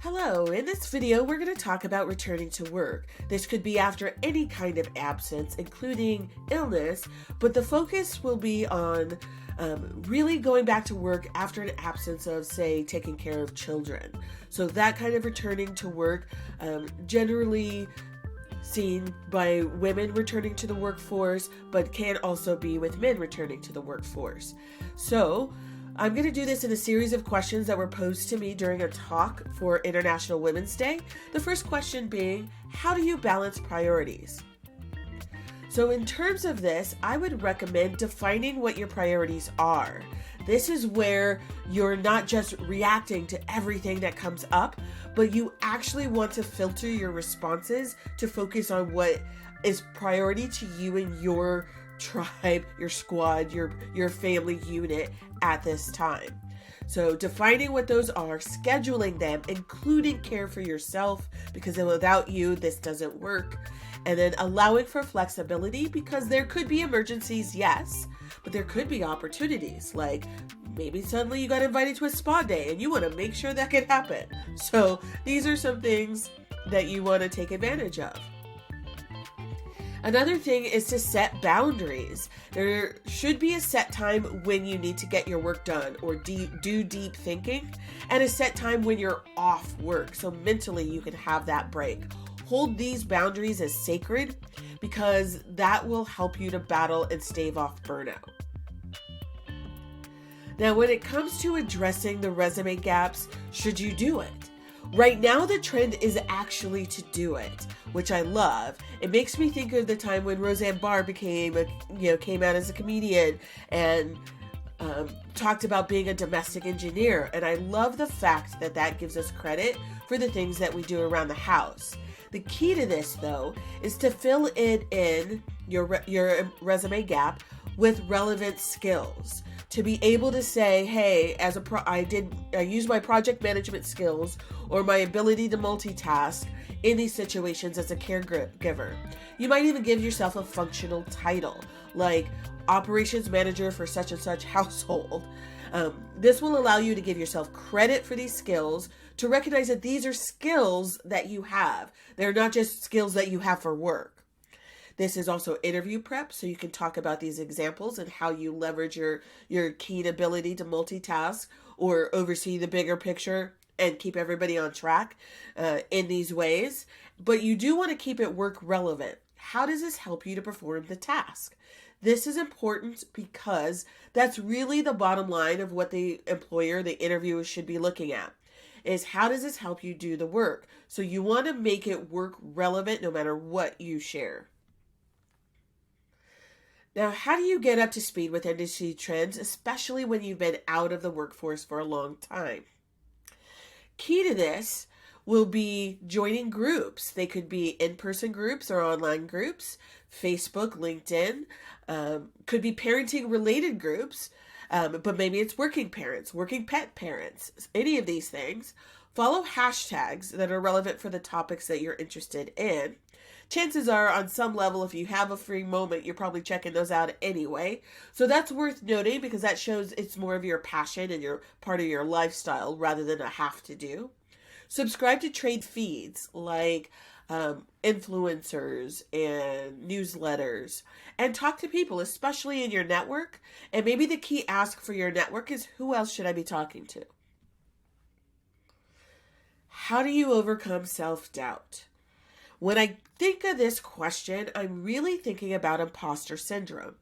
Hello, in this video we're going to talk about returning to work. This could be after any kind of absence, including illness, but the focus will be on really going back to work after an absence of, say, taking care of children. So that kind of returning to work, generally seen by women returning to the workforce, but can also be with men returning to the workforce. So I'm going to do this in a series of questions that were posed to me during a talk for International Women's Day. The first question being, how do you balance priorities? So in terms of this, I would recommend defining what your priorities are. This is where you're not just reacting to everything that comes up, but you actually want to filter your responses to focus on what is priority to you and your tribe, your squad, your family unit at this time. So defining what those are, scheduling them, including care for yourself, because without you, this doesn't work. And then allowing for flexibility, because there could be emergencies, yes, but there could be opportunities. Like maybe suddenly you got invited to a spa day and you want to make sure that can happen. So these are some things that you want to take advantage of. Another thing is to set boundaries. There should be a set time when you need to get your work done or do deep thinking, and a set time when you're off work, so mentally you can have that break. Hold these boundaries as sacred because that will help you to battle and stave off burnout. Now, when it comes to addressing the resume gaps, should you do it? Right now, the trend is actually to do it, which I love. It makes me think of the time when Roseanne Barr came out as a comedian and talked about being a domestic engineer. And I love the fact that that gives us credit for the things that we do around the house. The key to this, though, is to fill it in your resume gap with relevant skills. To be able to say, hey, I used my project management skills or my ability to multitask in these situations as a caregiver. You might even give yourself a functional title, like operations manager for such and such household. This will allow you to give yourself credit for these skills, to recognize that these are skills that you have. They're not just skills that you have for work. This is also interview prep, so you can talk about these examples and how you leverage your keen ability to multitask or oversee the bigger picture and keep everybody on track in these ways. But you do want to keep it work relevant. How does this help you to perform the task? This is important because that's really the bottom line of what the employer, the interviewer, should be looking at. Is how does this help you do the work? So you want to make it work relevant no matter what you share. Now, how do you get up to speed with industry trends, especially when you've been out of the workforce for a long time? Key to this will be joining groups. They could be in-person groups or online groups, Facebook, LinkedIn, could be parenting-related groups, but maybe it's working parents, working pet parents, any of these things. Follow hashtags that are relevant for the topics that you're interested in. Chances are, on some level, if you have a free moment, you're probably checking those out anyway. So that's worth noting because that shows it's more of your passion and your part of your lifestyle rather than a have to do. Subscribe to trade feeds like influencers and newsletters, and talk to people, especially in your network. And maybe the key ask for your network is, who else should I be talking to? How do you overcome self-doubt? When I think of this question, I'm really thinking about imposter syndrome.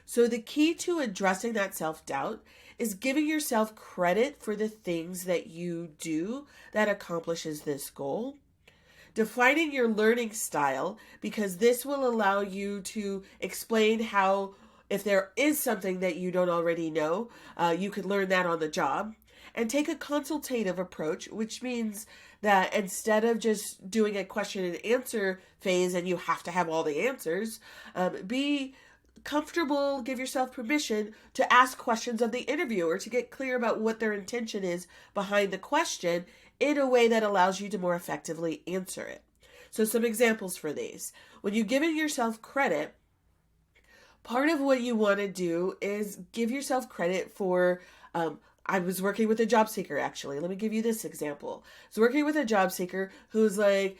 So the key to addressing that self-doubt is giving yourself credit for the things that you do that accomplishes this goal. Defining your learning style, because this will allow you to explain how, if there is something that you don't already know, you could learn that on the job. And take a consultative approach, which means that instead of just doing a question and answer phase and you have to have all the answers, be comfortable, give yourself permission to ask questions of the interviewer to get clear about what their intention is behind the question in a way that allows you to more effectively answer it. So some examples for these. When you're giving yourself credit, part of what you want to do is give yourself credit for I was working with a job seeker, actually. Let me give you this example. I was working with a job seeker who's like,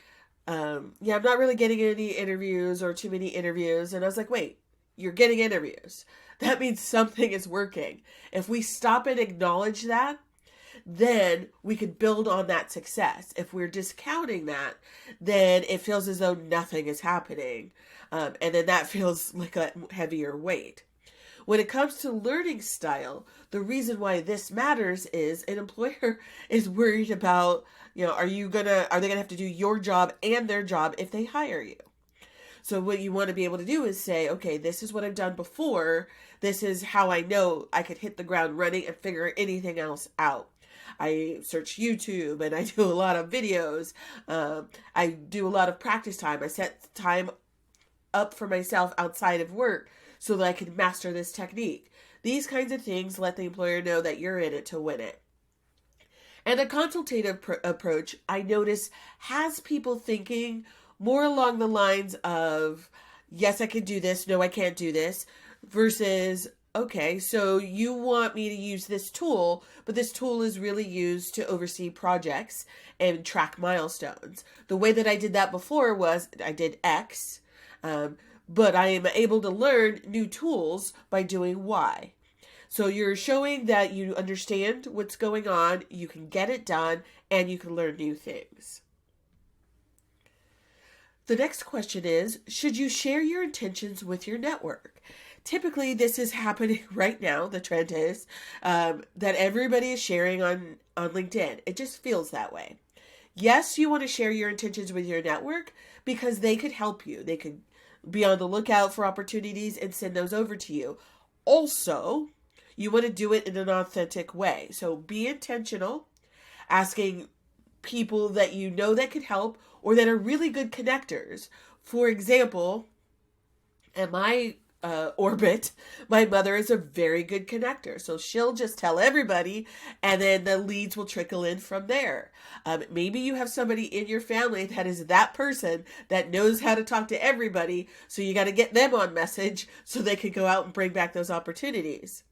yeah, I'm not really getting any interviews or too many interviews. And I was like, wait, you're getting interviews. That means something is working. If we stop and acknowledge that, then we can build on that success. If we're discounting that, then it feels as though nothing is happening. And then that feels like a heavier weight. When it comes to learning style, the reason why this matters is an employer is worried about, are they going to have to do your job and their job if they hire you? So what you want to be able to do is say, okay, this is what I've done before. This is how I know I could hit the ground running and figure anything else out. I search YouTube and I do a lot of videos. I do a lot of practice time. I set time up for myself outside of work so that I can master this technique. These kinds of things let the employer know that you're in it to win it. And a consultative approach, I notice, has people thinking more along the lines of, yes, I can do this, no, I can't do this, versus, okay, so you want me to use this tool, but this tool is really used to oversee projects and track milestones. The way that I did that before was I did X, but I am able to learn new tools by doing Y. So you're showing that you understand what's going on, you can get it done, and you can learn new things. The next question is, should you share your intentions with your network? Typically, this is happening right now. The trend is that everybody is sharing on LinkedIn. It just feels that way. Yes, you want to share your intentions with your network because they could help you. They could be on the lookout for opportunities and send those over to you. Also, you want to do it in an authentic way. So be intentional, asking people that you know that could help or that are really good connectors. For example, in my orbit, my mother is a very good connector. So she'll just tell everybody and then the leads will trickle in from there. Maybe you have somebody in your family that is that person that knows how to talk to everybody. So you got to get them on message so they can go out and bring back those opportunities.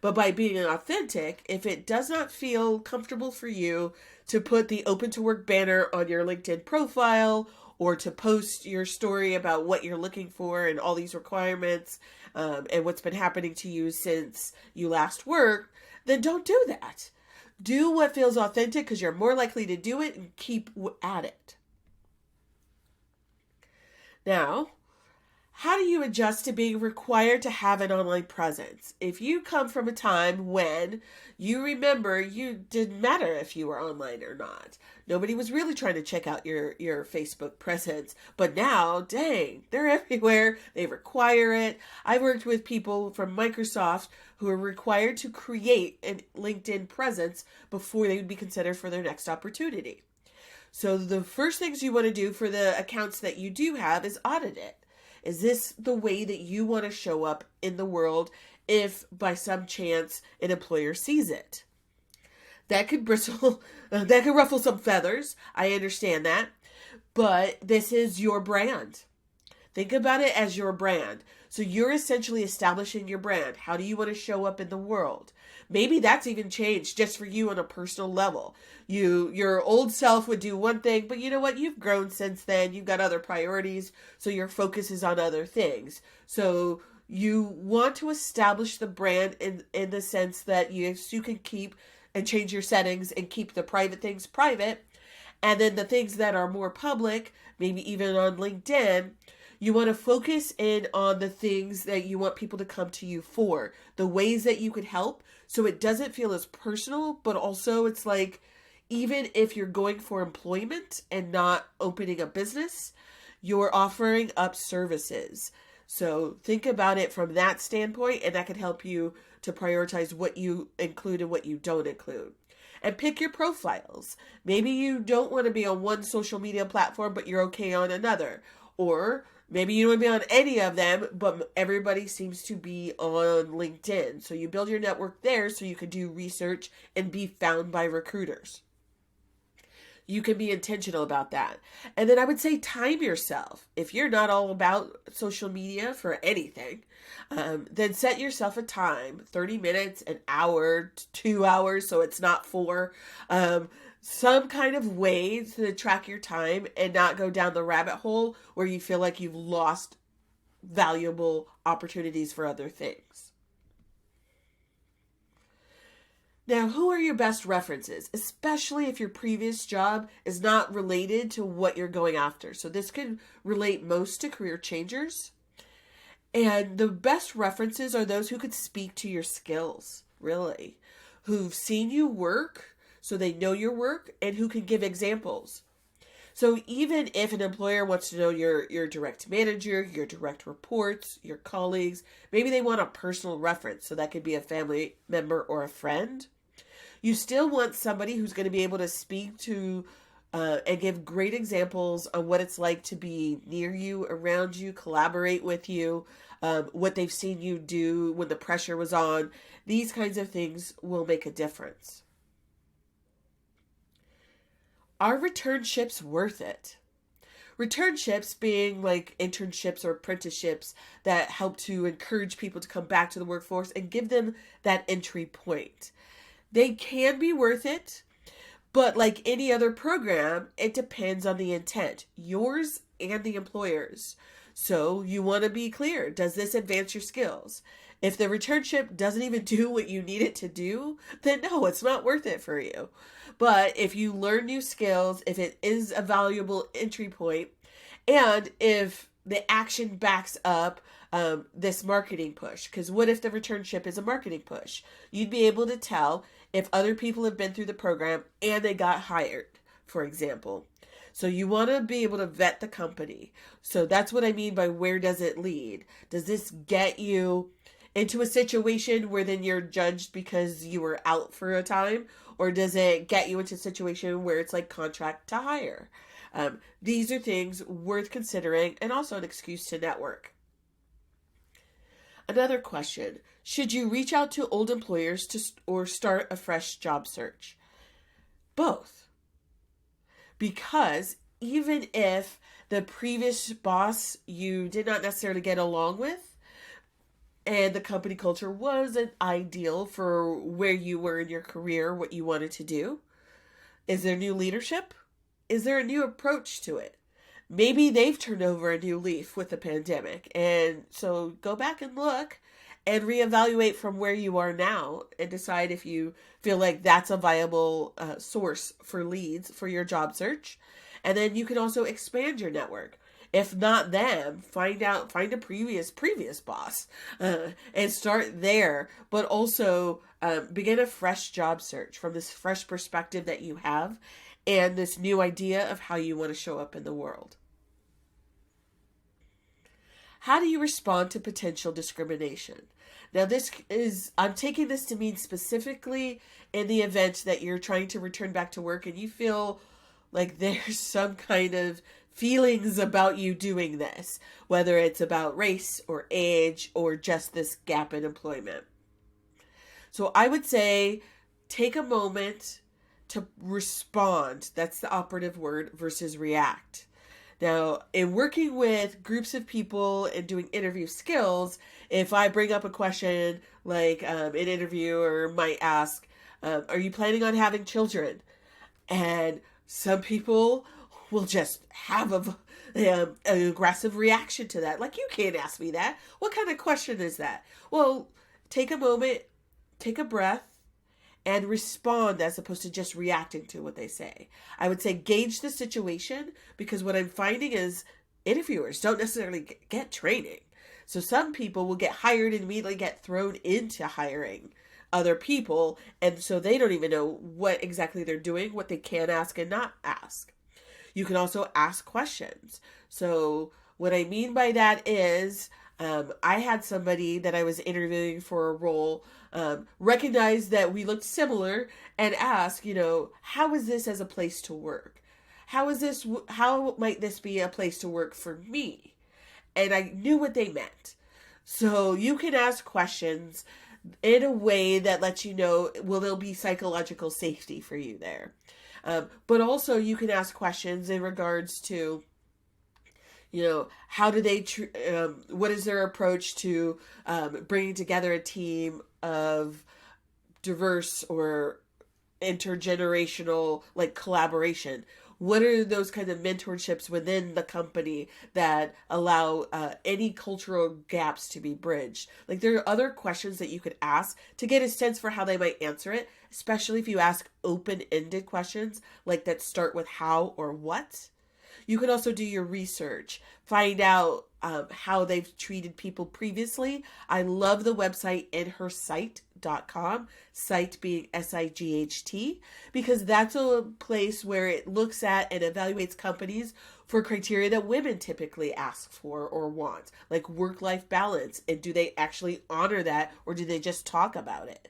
But by being authentic, if it does not feel comfortable for you to put the Open to Work banner on your LinkedIn profile or to post your story about what you're looking for and all these requirements and what's been happening to you since you last worked, then don't do that. Do what feels authentic because you're more likely to do it and keep at it. Now, how do you adjust to being required to have an online presence? If you come from a time when you remember you didn't matter if you were online or not. Nobody was really trying to check out your Facebook presence. But now, dang, they're everywhere. They require it. I've worked with people from Microsoft who are required to create a LinkedIn presence before they would be considered for their next opportunity. So the first things you want to do for the accounts that you do have is audit it. Is this the way that you want to show up in the world if by some chance an employer sees it? That could ruffle some feathers. I understand that. But this is your brand. Think about it as your brand. So you're essentially establishing your brand. How do you want to show up in the world? Maybe that's even changed just for you on a personal level. Your old self would do one thing, but you know what? You've grown since then. You've got other priorities, so your focus is on other things. So you want to establish the brand in the sense that you can keep and change your settings and keep the private things private. And then the things that are more public, maybe even on LinkedIn, you want to focus in on the things that you want people to come to you for, the ways that you could help. So it doesn't feel as personal, but also it's like, even if you're going for employment and not opening a business, you're offering up services. So think about it from that standpoint, and that can help you to prioritize what you include and what you don't include. And pick your profiles. Maybe you don't want to be on one social media platform, but you're okay on another. Or maybe you don't want to be on any of them, but everybody seems to be on LinkedIn. So you build your network there so you can do research and be found by recruiters. You can be intentional about that. And then I would say time yourself. If you're not all about social media for anything, then set yourself a time, 30 minutes, an hour, 2 hours, so it's not 4. Some kind of way to track your time and not go down the rabbit hole where you feel like you've lost valuable opportunities for other things. Now, who are your best references, especially if your previous job is not related to what you're going after? So this could relate most to career changers. And the best references are those who could speak to your skills, really, who've seen you work, so they know your work, and who can give examples. So even if an employer wants to know your direct manager, your direct reports, your colleagues, maybe they want a personal reference, so that could be a family member or a friend. You still want somebody who's going to be able to speak to and give great examples on what it's like to be near you, around you, collaborate with you, what they've seen you do when the pressure was on. These kinds of things will make a difference. Are returnships worth it? Returnships being like internships or apprenticeships that help to encourage people to come back to the workforce and give them that entry point. They can be worth it, but like any other program, it depends on the intent, yours and the employer's. So you want to be clear, does this advance your skills? If the returnship doesn't even do what you need it to do, then no, it's not worth it for you. But if you learn new skills, if it is a valuable entry point, and if the action backs up this marketing push, because what if the returnship is a marketing push? You'd be able to tell if other people have been through the program and they got hired, for example. So you want to be able to vet the company. So that's what I mean by where does it lead? Does this get you into a situation where then you're judged because you were out for a time? Or does it get you into a situation where it's like contract to hire? These are things worth considering, and also an excuse to network. Another question, should you reach out to old employers or start a fresh job search? Both. Because even if the previous boss you did not necessarily get along with, and the company culture wasn't ideal for where you were in your career, what you wanted to do, is there new leadership? Is there a new approach to it? Maybe they've turned over a new leaf with the pandemic. And so go back and look and reevaluate from where you are now and decide if you feel like that's a viable source for leads for your job search. And then you can also expand your network. If not them, find a previous boss and start there. But also begin a fresh job search from this fresh perspective that you have and this new idea of how you want to show up in the world. How do you respond to potential discrimination? Now I'm taking this to mean specifically in the event that you're trying to return back to work and you feel like there's some kind of feelings about you doing this, whether it's about race or age or just this gap in employment. So I would say take a moment to respond. That's the operative word versus react. Now, in working with groups of people and doing interview skills, if I bring up a question like an interviewer might ask, are you planning on having children? And some people will just have an aggressive reaction to that. Like, you can't ask me that. What kind of question is that? Well, take a moment, take a breath, and respond as opposed to just reacting to what they say. I would say gauge the situation, because what I'm finding is interviewers don't necessarily get training. So some people will get hired and immediately get thrown into hiring other people, and so they don't even know what exactly they're doing, what they can ask and not ask. You can also ask questions. So what I mean by that is I had somebody that I was interviewing for a role recognize that we looked similar and ask, how is this as a place to work? How might this be a place to work for me? And I knew what they meant. So you can ask questions in a way that lets you know, will there be psychological safety for you there? But also you can ask questions in regards to, how do they, what is their approach to bringing together a team of diverse or intergenerational like collaboration? What are those kind of mentorships within the company that allow any cultural gaps to be bridged? Like, there are other questions that you could ask to get a sense for how they might answer it, especially if you ask open-ended questions like that start with how or what. You can also do your research, find out how they've treated people previously. I love the website inhersight.com, sight being SIGHT, because that's a place where it looks at and evaluates companies for criteria that women typically ask for or want, like work-life balance. And do they actually honor that, or do they just talk about it?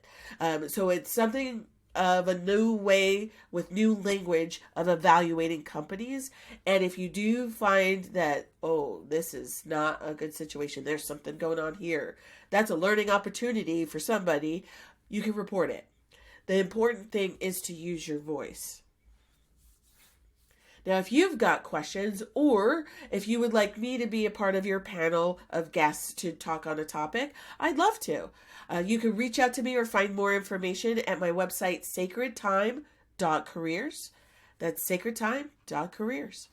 So it's something of a new way with new language of evaluating companies. And if you do find that, oh, this is not a good situation, there's something going on here, that's a learning opportunity for somebody, you can report it. The important thing is to use your voice. Now, if you've got questions, or if you would like me to be a part of your panel of guests to talk on a topic, I'd love to. You can reach out to me or find more information at my website, sacredtime.careers. That's sacredtime.careers.